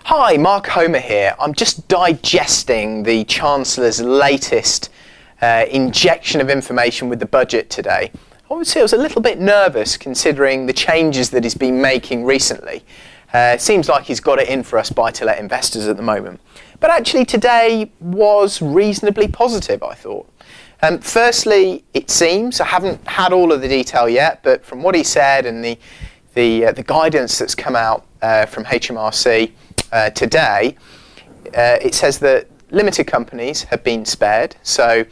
Hi, Mark Homer here. I'm just digesting the Chancellor's latest injection of information with the budget today. Obviously, I was a little bit nervous considering the changes that he's been making recently. Seems like he's got it in for us buy-to-let investors at the moment. But actually today was reasonably positive, I thought. Firstly, it seems, I haven't had all of the detail yet, but from what he said and the guidance that's come out from HMRC today, it says that limited companies have been spared. So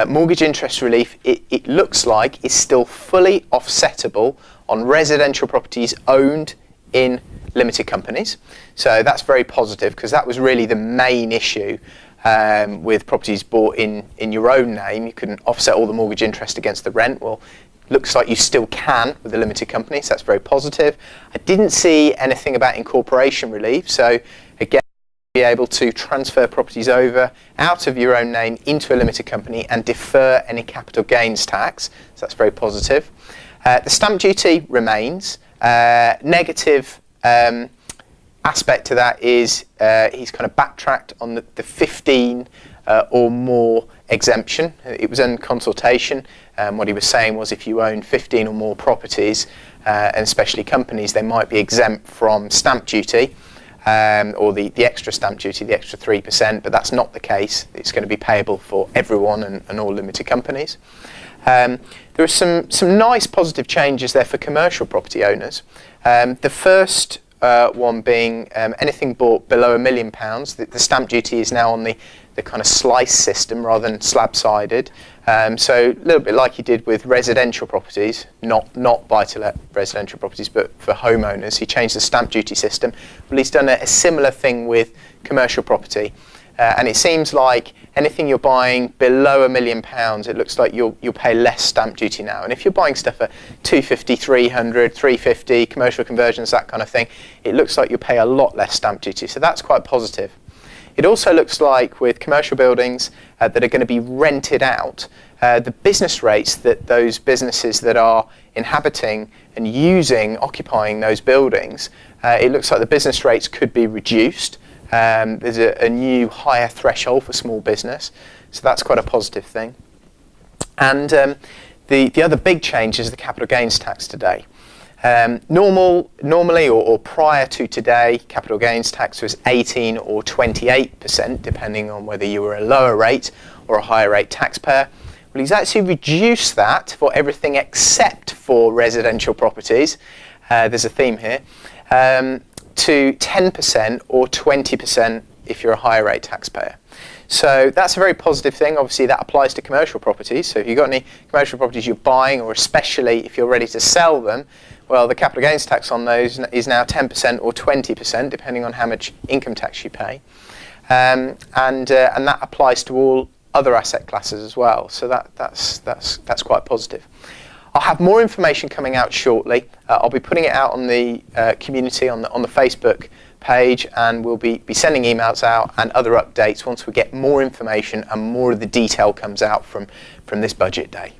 mortgage interest relief, it looks like, is still fully offsettable on residential properties owned in limited companies. So that's very positive, because that was really the main issue with properties bought in your own name. You couldn't offset all the mortgage interest against the rent. Well, looks like you still can with the limited company, so that's very positive. I didn't see anything about incorporation relief, so again, be able to transfer properties over out of your own name into a limited company and defer any capital gains tax, so that's very positive. The stamp duty remains. Negative aspect to that is he's kind of backtracked on the 15 or more exemption. It was in consultation. What he was saying was if you own 15 or more properties, and especially companies, they might be exempt from stamp duty, or the extra stamp duty, the extra 3%, but that's not the case. It's going to be payable for everyone and all limited companies. There are some nice positive changes there for commercial property owners. The first one being anything bought below £1 million. The stamp duty is now on the kind of slice system rather than slab-sided. So a little bit like you did with residential properties, not buy-to-let residential properties, but for homeowners. He changed the stamp duty system. Well, he's done a similar thing with commercial property. And it seems like anything you're buying below £1 million, it looks like you'll pay less stamp duty now. And if you're buying stuff at 250, 300, 350, commercial conversions, that kind of thing, it looks like you'll pay a lot less stamp duty. So that's quite positive. It also looks like with commercial buildings that are going to be rented out, the business rates that those businesses that are inhabiting and occupying those buildings, it looks like the business rates could be reduced. There's a new higher threshold for small business, so that's quite a positive thing. And the other big change is the capital gains tax today. Normally or prior to today, capital gains tax was 18 or 28%, depending on whether you were a lower rate or a higher rate taxpayer. Well, he's actually reduced that for everything except for residential properties. There's a theme here. To 10% or 20% if you're a higher rate taxpayer. So that's a very positive thing. Obviously that applies to commercial properties. So if you've got any commercial properties you're buying, or especially if you're ready to sell them, well, the capital gains tax on those is now 10% or 20%, depending on how much income tax you pay. And that applies to all other asset classes as well. So that's quite positive. I'll have more information coming out shortly. I'll be putting it out on the community on the Facebook page, and we'll be sending emails out and other updates once we get more information and more of the detail comes out from this budget day.